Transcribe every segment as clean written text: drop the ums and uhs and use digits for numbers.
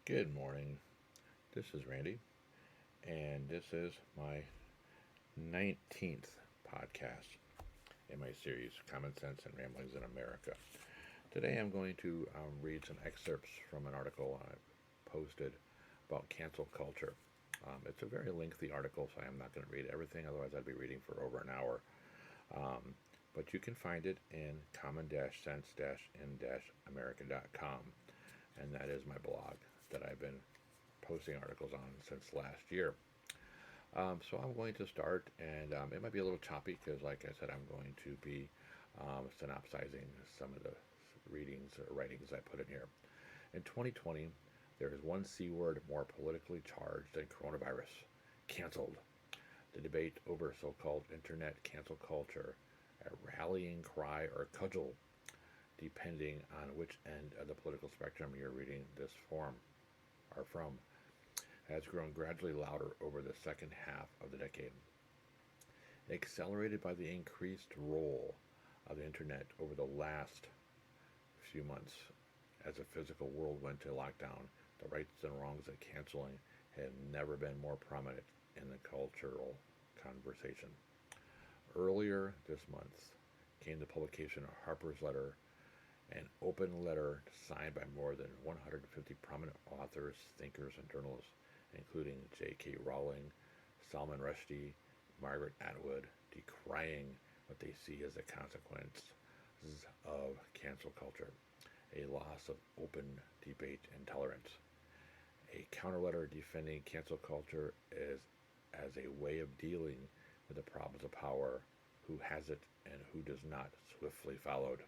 Good morning. This is Randy, and this is my 19th podcast in my series, Common Sense and Ramblings in America. Today I'm going to read some excerpts from an article I posted about cancel culture. It's a very lengthy article, so I'm not going to read everything, otherwise, I'd be reading for over an hour. Um, but you can find it in common-sense-in-america.com, and that is my blog that I've been posting articles on since last year. So I'm going to start, and it might be a little choppy because, like I said, I'm going to be synopsizing some of the readings or writings I put in here. In 2020, there is one C word more politically charged than coronavirus: canceled. The debate over so called internet cancel culture, a rallying cry or cudgel, depending on which end of the political spectrum you're reading this form are from, has grown gradually louder over the second half of the decade, accelerated by the increased role of the internet over the last few months. As the physical world went to lockdown, the rights and wrongs of canceling have never been more prominent in the cultural conversation. Earlier this month came the publication of Harper's Letter, an open letter signed by more than 150 prominent authors, thinkers, and journalists, including J.K. Rowling, Salman Rushdie, Margaret Atwood, decrying what they see as a consequence of cancel culture, a loss of open debate and tolerance. A counter letter defending cancel culture as a way of dealing with the problems of power, who has it and who does not, swiftly followed.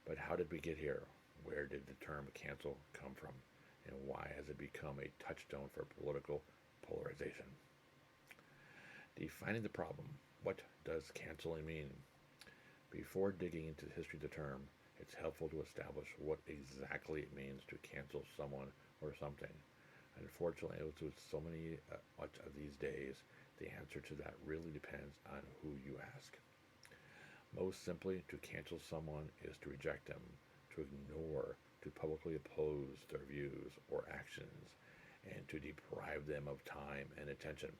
But how did we get here? Where did the term cancel come from? And why has it become a touchstone for political polarization? Defining the problem. What does canceling mean? Before digging into the history of the term, it's helpful to establish what exactly it means to cancel someone or something. Unfortunately, with so much of these days, the answer to that really depends on who you ask. Most simply, to cancel someone is to reject them, to ignore, to publicly oppose their views or actions, and to deprive them of time and attention,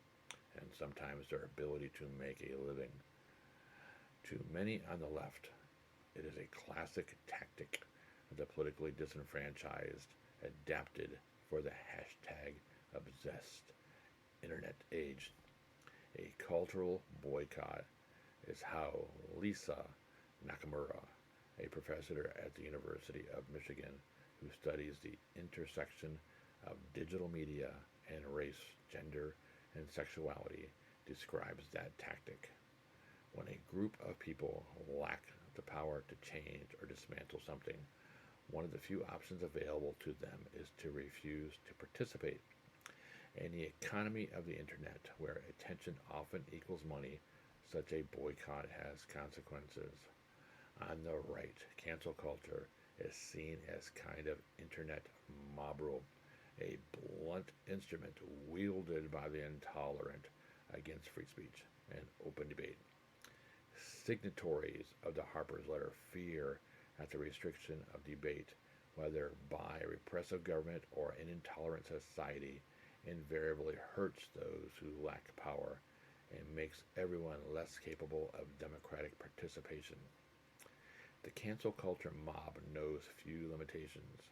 and sometimes their ability to make a living. To many on the left, it is a classic tactic of the politically disenfranchised, adapted for the hashtag obsessed internet age. A cultural boycott is how Lisa Nakamura, a professor at the University of Michigan who studies the intersection of digital media and race, gender, and sexuality, describes that tactic. When a group of people lack the power to change or dismantle something, one of the few options available to them is to refuse to participate. In the economy of the internet, where attention often equals money, such a boycott has consequences. On the right, cancel culture is seen as kind of internet mob rule, a blunt instrument wielded by the intolerant against free speech and open debate. Signatories of the Harper's Letter fear that the restriction of debate, whether by a repressive government or an intolerant society, invariably hurts those who lack power and makes everyone less capable of democratic participation. The cancel culture mob knows few limitations.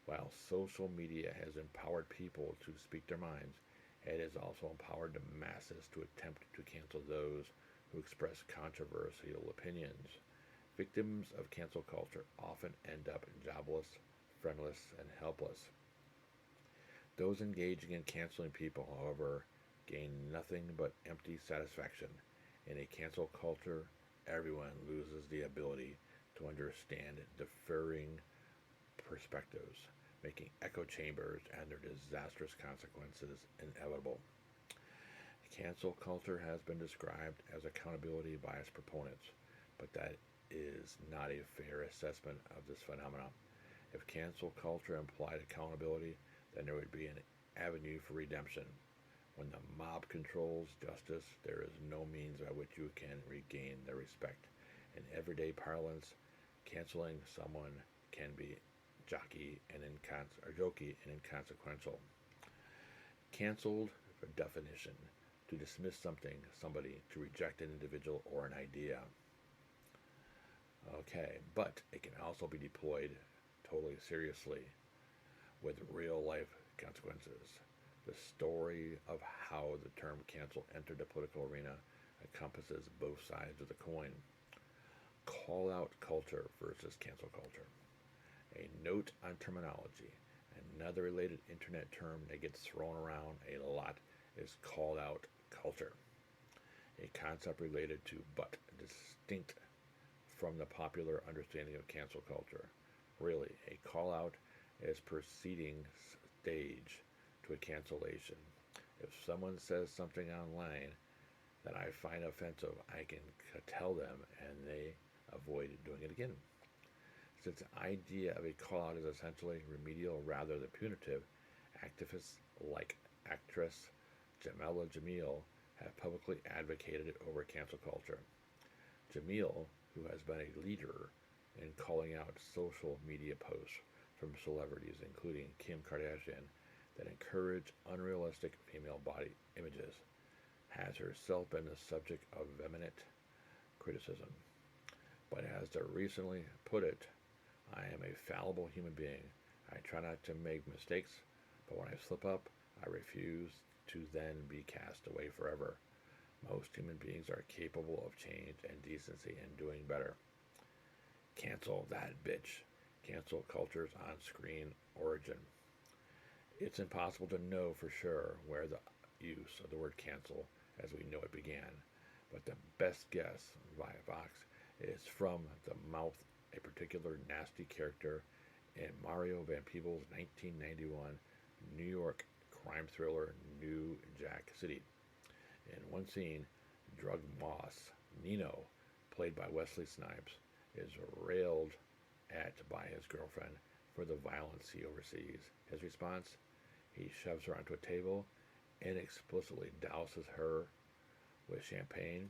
While social media has empowered people to speak their minds, it has also empowered the masses to attempt to cancel those who express controversial opinions. Victims of cancel culture often end up jobless, friendless, and helpless. Those engaging in canceling people, however, gain nothing but empty satisfaction. In a cancel culture, everyone loses the ability to understand differing perspectives, making echo chambers and their disastrous consequences inevitable. Cancel culture has been described as accountability by its proponents, but that is not a fair assessment of this phenomenon. If cancel culture implied accountability, then there would be an avenue for redemption. When the mob controls justice, there is no means by which you can regain their respect. In everyday parlance, canceling someone can be jokey and inconsequential. Canceled, for definition, to dismiss something, somebody, to reject an individual or an idea. Okay, but it can also be deployed totally seriously with real life consequences. The story of how the term cancel entered the political arena encompasses both sides of the coin. Call out culture versus cancel culture. A note on terminology. Another related internet term that gets thrown around a lot is call out culture. A concept related to but distinct from the popular understanding of cancel culture. Really, a call out is preceding stage to a cancellation. If someone says something online that I find offensive, I can tell them and they avoid doing it again. Since the idea of a call out is essentially remedial rather than punitive, activists like actress Jamila Jamil have publicly advocated it over cancel culture. Jamil, who has been a leader in calling out social media posts from celebrities, including Kim Kardashian, that encourage unrealistic female body images, has herself been the subject of vehement criticism. But as they recently put it, I am a fallible human being. I try not to make mistakes, but when I slip up, I refuse to then be cast away forever. Most human beings are capable of change and decency and doing better. Cancel that bitch. Cancel culture's on-screen origin. It's impossible to know for sure where the use of the word cancel as we know it began, but the best guess via Vox is from the mouth a particular nasty character in Mario Van Peebles' 1991 New York crime thriller New Jack City. In one scene, drug boss Nino, played by Wesley Snipes, is railed at by his girlfriend for the violence he oversees. His response? He shoves her onto a table and explicitly douses her with champagne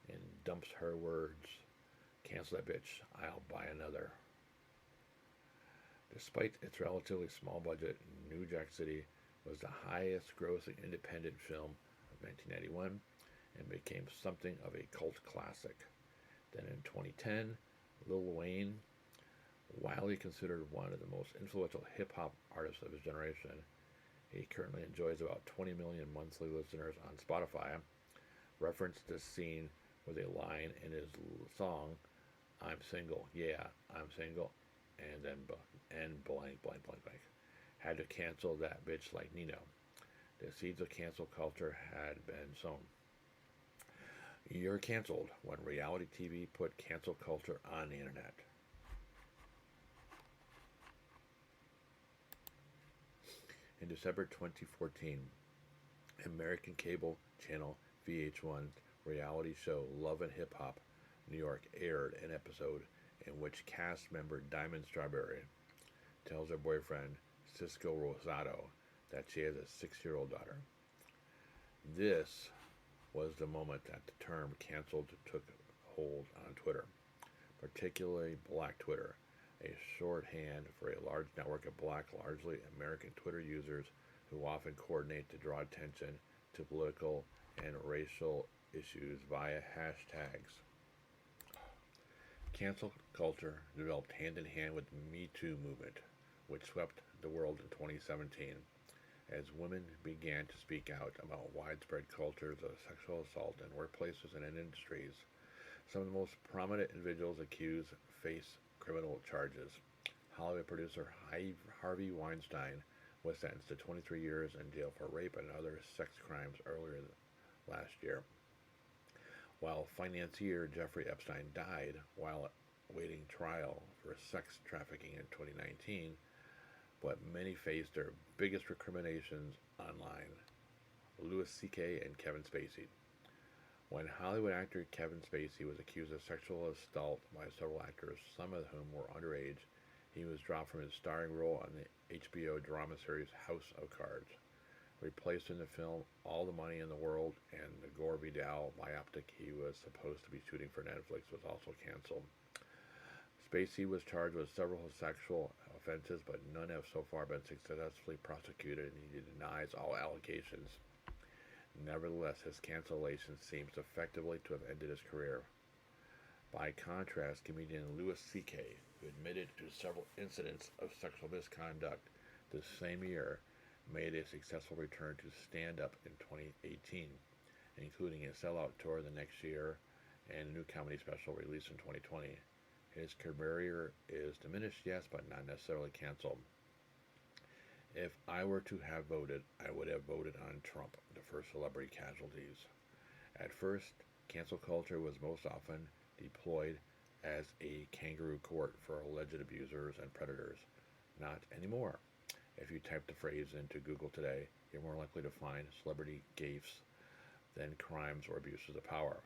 and dumps her words, "Cancel that bitch, I'll buy another." Despite its relatively small budget, New Jack City was the highest grossing independent film of 1991 and became something of a cult classic. Then in 2010, Lil Wayne, widely considered one of the most influential hip-hop artists of his generation, he currently enjoys about 20 million monthly listeners on Spotify, referenced this scene with a line in his song, "I'm single, yeah, I'm single," and then blank, blank, blank, blank. Had to cancel that bitch like Nino. The seeds of cancel culture had been sown. You're canceled when reality TV put cancel culture on the internet. In December 2014, American cable channel VH1's reality show Love and Hip Hop New York aired an episode in which cast member Diamond Strawberry tells her boyfriend Cisco Rosado that she has a 6-year-old daughter. This was the moment that the term canceled took hold on Twitter, particularly Black Twitter, a shorthand for a large network of Black, largely American Twitter users who often coordinate to draw attention to political and racial issues via hashtags. Cancel culture developed hand in hand with the Me Too movement, which swept the world in 2017, as women began to speak out about widespread cultures of sexual assault in workplaces and in industries. Some of the most prominent individuals accused face criminal charges. Hollywood producer Harvey Weinstein was sentenced to 23 years in jail for rape and other sex crimes earlier last year, while financier Jeffrey Epstein died while awaiting trial for sex trafficking in 2019, but many faced their biggest recriminations online. Louis C.K. and Kevin Spacey. When Hollywood actor Kevin Spacey was accused of sexual assault by several actors, some of whom were underage, he was dropped from his starring role on the HBO drama series House of Cards. Replaced in the film All the Money in the World, and the Gore Vidal biopic he was supposed to be shooting for Netflix was also canceled. Spacey was charged with several sexual offenses, but none have so far been successfully prosecuted, and he denies all allegations. Nevertheless, his cancellation seems effectively to have ended his career. By contrast, comedian Louis C.K., who admitted to several incidents of sexual misconduct this same year, made a successful return to stand-up in 2018, including a sellout tour the next year and a new comedy special released in 2020. His career is diminished, yes, but not necessarily canceled. If I were to have voted, I would have voted on Trump, the first celebrity casualties. At first, cancel culture was most often deployed as a kangaroo court for alleged abusers and predators. Not anymore. If you type the phrase into Google today, you're more likely to find celebrity gaffes than crimes or abuses of power.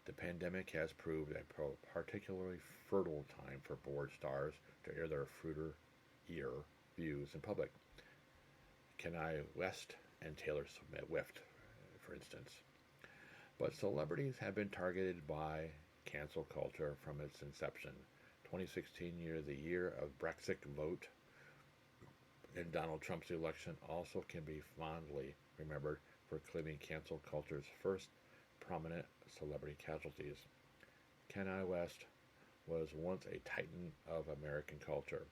The pandemic has proved a particularly fertile time for bored stars to air their fruiter-ear views in public. Kanye West and Taylor Swift, for instance. But celebrities have been targeted by cancel culture from its inception. 2016 the year of Brexit vote and Donald Trump's election also can be fondly remembered for claiming cancel culture's first prominent celebrity casualties. Kanye West was once a titan of American culture,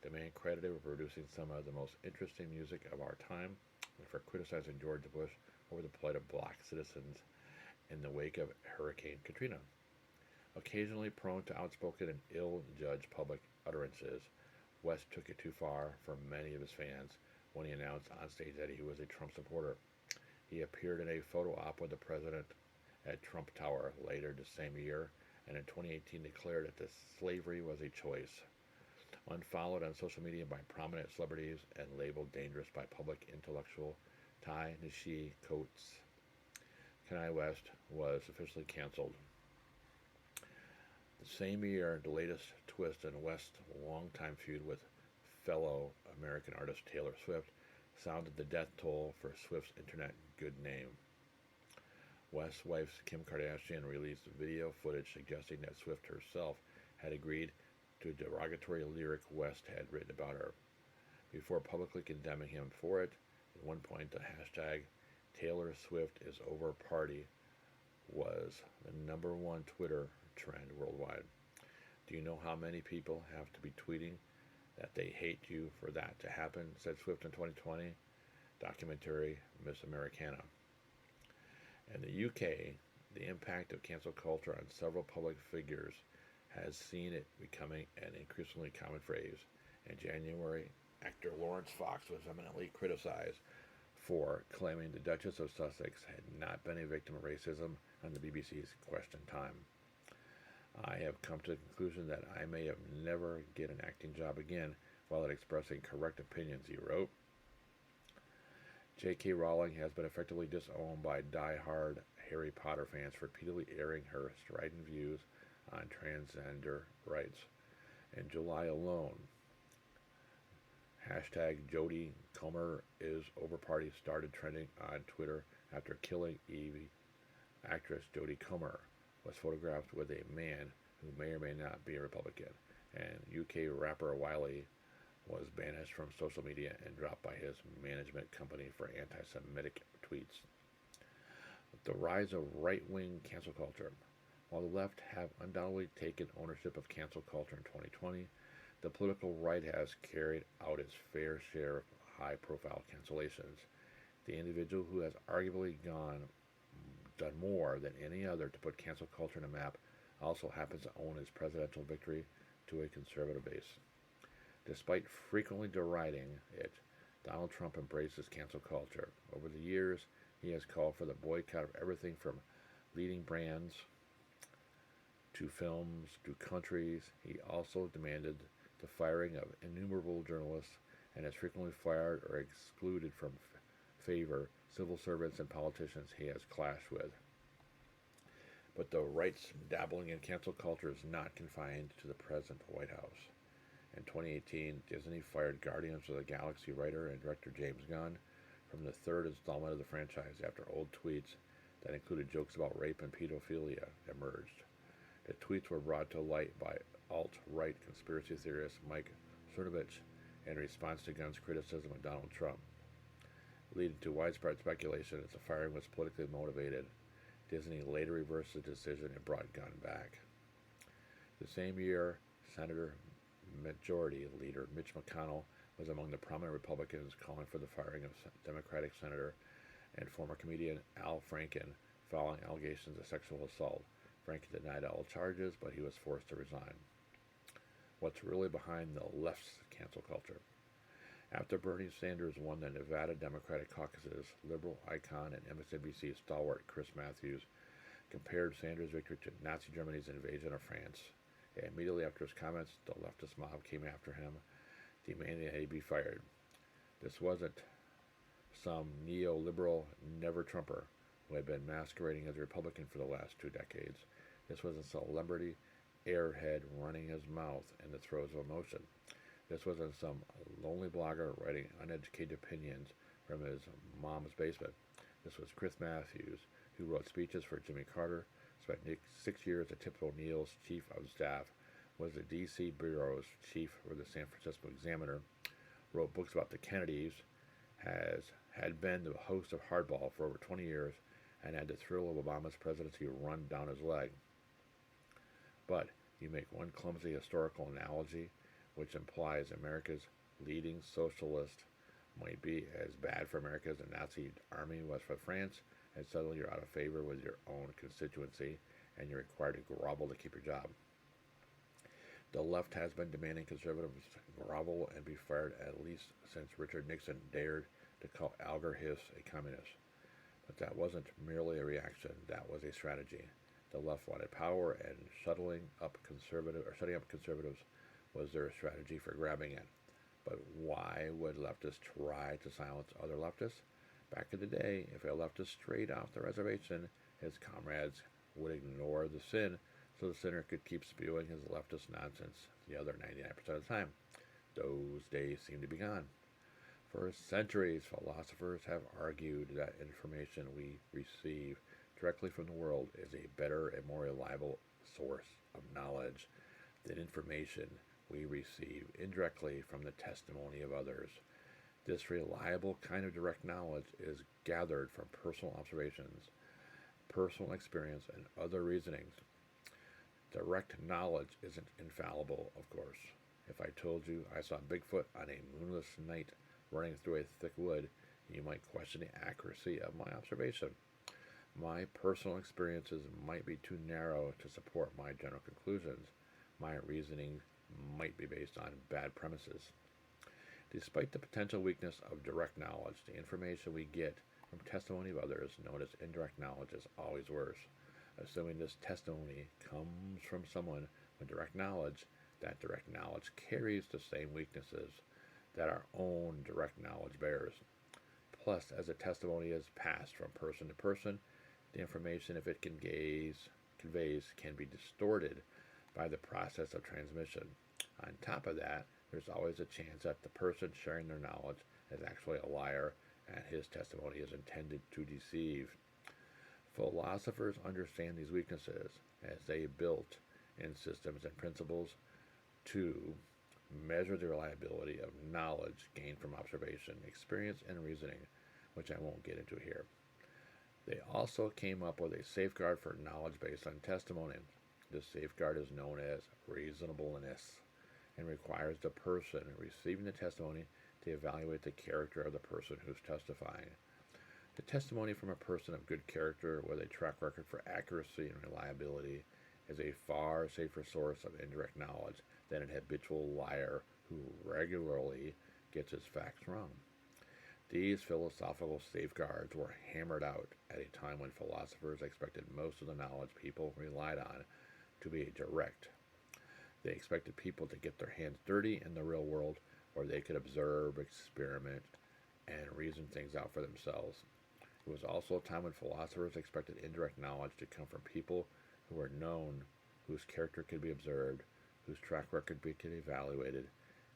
the man credited with producing some of the most interesting music of our time and for criticizing George Bush over the plight of black citizens in the wake of Hurricane Katrina. Occasionally prone to outspoken and ill-judged public utterances, West took it too far for many of his fans when he announced on stage that he was a Trump supporter. He appeared in a photo op with the president at Trump Tower later the same year, and in 2018 declared that slavery was a choice. Unfollowed on social media by prominent celebrities and labeled dangerous by public intellectual Ta-Nehisi Coates, Kanye West was officially canceled. The same year, the latest twist in West's longtime feud with fellow American artist Taylor Swift sounded the death toll for Swift's internet good name. West's wife Kim Kardashian released video footage suggesting that Swift herself had agreed to a derogatory lyric West had written about her, before publicly condemning him for it. At one point, the hashtag Taylor Swift is over party was the #1 Twitter trend worldwide. Do you know how many people have to be tweeting that they hate you for that to happen, said Swift in 2020 documentary Miss Americana. In the UK, the impact of cancel culture on several public figures has seen it becoming an increasingly common phrase. In January, actor Lawrence Fox was eminently criticized for claiming the Duchess of Sussex had not been a victim of racism on the BBC's Question Time. I have come to the conclusion that I may have never get an acting job again while expressing correct opinions, he wrote. J.K. Rowling has been effectively disowned by die-hard Harry Potter fans for repeatedly airing her strident views on transgender rights. In July alone, hashtag Jodie Comer is over party started trending on Twitter after Killing Eve actress Jodie Comer was photographed with a man who may or may not be a Republican, and UK rapper Wiley was banished from social media and dropped by his management company for anti-Semitic tweets. The rise of right-wing cancel culture. While the left have undoubtedly taken ownership of cancel culture in 2020, the political right has carried out its fair share of high-profile cancellations. The individual who has arguably done more than any other to put cancel culture on the map also happens to own his presidential victory to a conservative base. Despite frequently deriding it, Donald Trump embraces cancel culture. Over the years, he has called for the boycott of everything from leading brands to films to countries. He also demanded the firing of innumerable journalists and has frequently fired or excluded from favor civil servants and politicians he has clashed with. But the right's dabbling in cancel culture is not confined to the present White House. In 2018, Disney fired Guardians of the Galaxy writer and director James Gunn from the third installment of the franchise after old tweets that included jokes about rape and pedophilia emerged. The tweets were brought to light by alt-right conspiracy theorist Mike Cernovich in response to Gunn's criticism of Donald Trump, leading to widespread speculation that the firing was politically motivated. Disney later reversed the decision and brought Gunn back. The same year, Senator Majority Leader Mitch McConnell was among the prominent Republicans calling for the firing of Democratic Senator and former comedian Al Franken following allegations of sexual assault. Franken denied all charges, but he was forced to resign. What's really behind the left's cancel culture? After Bernie Sanders won the Nevada Democratic caucuses, liberal icon and MSNBC stalwart Chris Matthews compared Sanders' victory to Nazi Germany's invasion of France. And immediately after his comments, the leftist mob came after him, demanding that he be fired. This wasn't some neoliberal never-Trumper who had been masquerading as a Republican for the last 2 decades. This was a celebrity airhead running his mouth in the throes of emotion. This wasn't some lonely blogger writing uneducated opinions from his mom's basement. This was Chris Matthews, who wrote speeches for Jimmy Carter, spent 6 years as Tip O'Neill's chief of staff, was the D.C. bureau's chief for the San Francisco Examiner, wrote books about the Kennedys, had been the host of Hardball for over 20 years, and had the thrill of Obama's presidency run down his leg. But you make one clumsy historical analogy, which implies America's leading socialist might be as bad for America as the Nazi army was for France, and suddenly you're out of favor with your own constituency, and you're required to grovel to keep your job. The left has been demanding conservatives grovel and be fired at least since Richard Nixon dared to call Alger Hiss a communist. But that wasn't merely a reaction, that was a strategy. The left wanted power, and setting up conservatives was their strategy for grabbing it. But why would leftists try to silence other leftists? Back in the day, if a leftist strayed off the reservation, his comrades would ignore the sin so the sinner could keep spewing his leftist nonsense the other 99% of the time. Those days seem to be gone. For centuries, philosophers have argued that information we receive directly from the world is a better and more reliable source of knowledge than information we receive indirectly from the testimony of others. This reliable kind of direct knowledge is gathered from personal observations, personal experience, and other reasonings. Direct knowledge isn't infallible, of course. If I told you I saw Bigfoot on a moonless night running through a thick wood, you might question the accuracy of my observation. My personal experiences might be too narrow to support my general conclusions. My reasoning might be based on bad premises. Despite the potential weakness of direct knowledge, the information we get from testimony of others, known as indirect knowledge, is always worse. Assuming this testimony comes from someone with direct knowledge, that direct knowledge carries the same weaknesses that our own direct knowledge bears. Plus, as the testimony is passed from person to person, the information, if it conveys, can be distorted by the process of transmission. On top of that, there's always a chance that the person sharing their knowledge is actually a liar and his testimony is intended to deceive. Philosophers understand these weaknesses as they built in systems and principles to measure the reliability of knowledge gained from observation, experience, and reasoning, which I won't get into here. They also came up with a safeguard for knowledge based on testimony. This safeguard is known as reasonableness and requires the person receiving the testimony to evaluate the character of the person who's testifying. The testimony from a person of good character with a track record for accuracy and reliability is a far safer source of indirect knowledge than an habitual liar who regularly gets his facts wrong. These philosophical safeguards were hammered out at a time when philosophers expected most of the knowledge people relied on to be direct. They expected people to get their hands dirty in the real world where they could observe, experiment, and reason things out for themselves. It was also a time when philosophers expected indirect knowledge to come from people who were known, whose character could be observed, whose track record could be evaluated.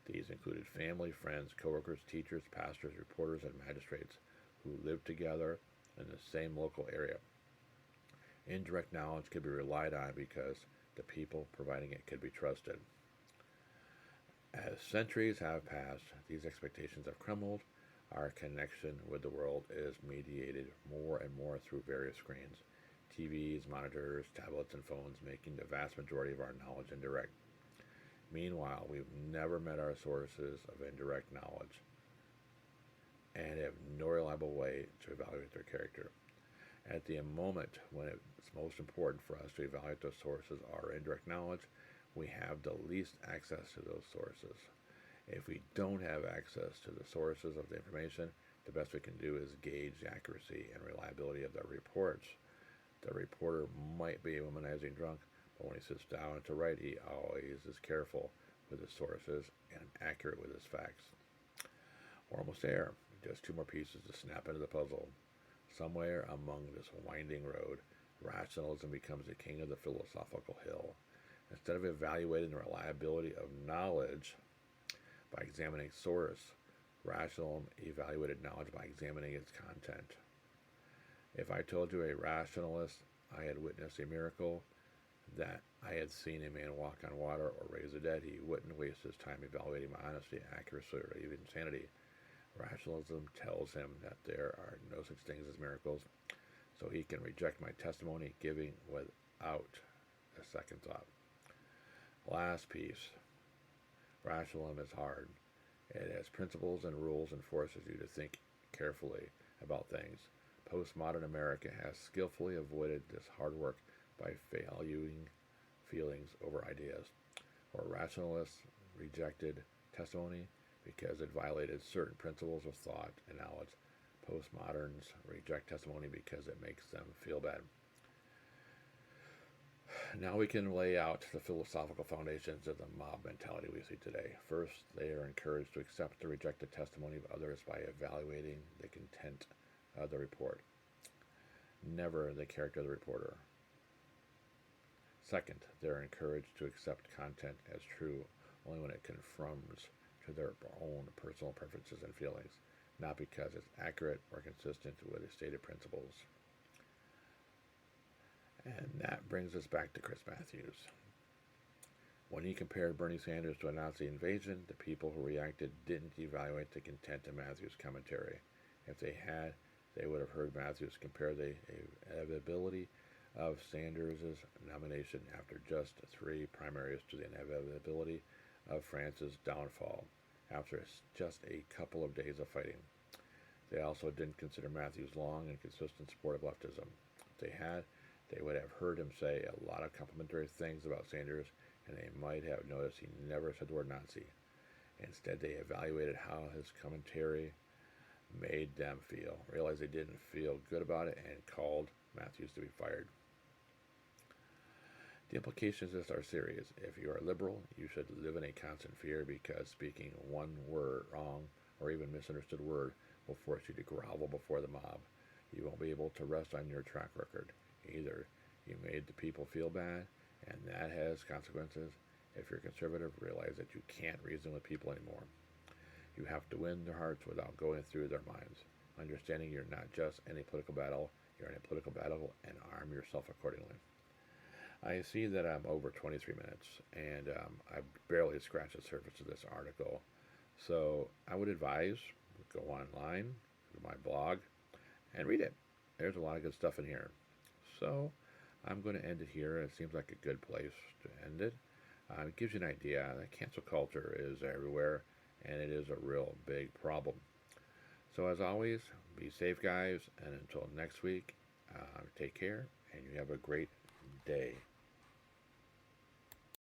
These included family, friends, coworkers, teachers, pastors, reporters, and magistrates who lived together in the same local area. Indirect knowledge could be relied on because the people providing it could be trusted. As centuries have passed, these expectations have crumbled. Our connection with the world is mediated more and more through various screens. TVs, monitors, tablets, and phones making the vast majority of our knowledge indirect. Meanwhile, we've never met our sources of indirect knowledge and have no reliable way to evaluate their character. At the moment when it's most important for us to evaluate those sources or indirect knowledge, we have the least access to those sources. If we don't have access to the sources of the information, the best we can do is gauge the accuracy and reliability of the reports. The reporter might be a womanizing drunk, but when he sits down to write, he always is careful with his sources and accurate with his facts. We're almost there. Just two more pieces to snap into the puzzle. Somewhere among this winding road, rationalism becomes the king of the philosophical hill. Instead of evaluating the reliability of knowledge by examining source, rationalism evaluated knowledge by examining its content. If I told you a rationalist I had witnessed a miracle, that I had seen a man walk on water or raise the dead, he wouldn't waste his time evaluating my honesty, accuracy, or even sanity. Rationalism tells him that there are no such things as miracles, so he can reject my testimony, giving without a second thought. Last piece. Rationalism is hard. It has principles and rules and forces you to think carefully about things. Postmodern America has skillfully avoided this hard work by valuing feelings over ideas. Or rationalists rejected testimony because it violated certain principles of thought and knowledge. Postmoderns reject testimony because it makes them feel bad. Now we can lay out the philosophical foundations of the mob mentality we see today. First, they are encouraged to accept or reject the testimony of others by evaluating the content of the report, never the character of the reporter. Second, they're encouraged to accept content as true only when it conforms to their own personal preferences and feelings, not because it's accurate or consistent with the stated principles. And that brings us back to Chris Matthews. When he compared Bernie Sanders to a Nazi invasion, the people who reacted didn't evaluate the content of Matthews' commentary. If they had, they would have heard Matthews compare the inevitability of Sanders' nomination after just 3 primaries to the inevitability of France's downfall after just a couple of days of fighting. They also didn't consider Matthews' long and consistent support of leftism. If they had, they would have heard him say a lot of complimentary things about Sanders, and they might have noticed he never said the word Nazi. Instead, they evaluated how his commentary made them feel, realized they didn't feel good about it, and called Matthews to be fired. The implications of this are serious. If you are liberal, you should live in a constant fear because speaking one word wrong or even misunderstood word will force you to grovel before the mob. You won't be able to rest on your track record. Either you made the people feel bad, and that has consequences. If you're conservative, realize that you can't reason with people anymore. You have to win their hearts without going through their minds. Understanding you're not just in a political battle, you're in a political battle, and arm yourself accordingly. I see that I'm over 23 minutes, and I've barely scratched the surface of this article. So I would advise go online, go to my blog, and read it. There's a lot of good stuff in here. So I'm going to end it here. It seems like a good place to end it. It gives you an idea that cancel culture is everywhere, and it is a real big problem. So as always, be safe, guys, and until next week, take care, and you have a great day.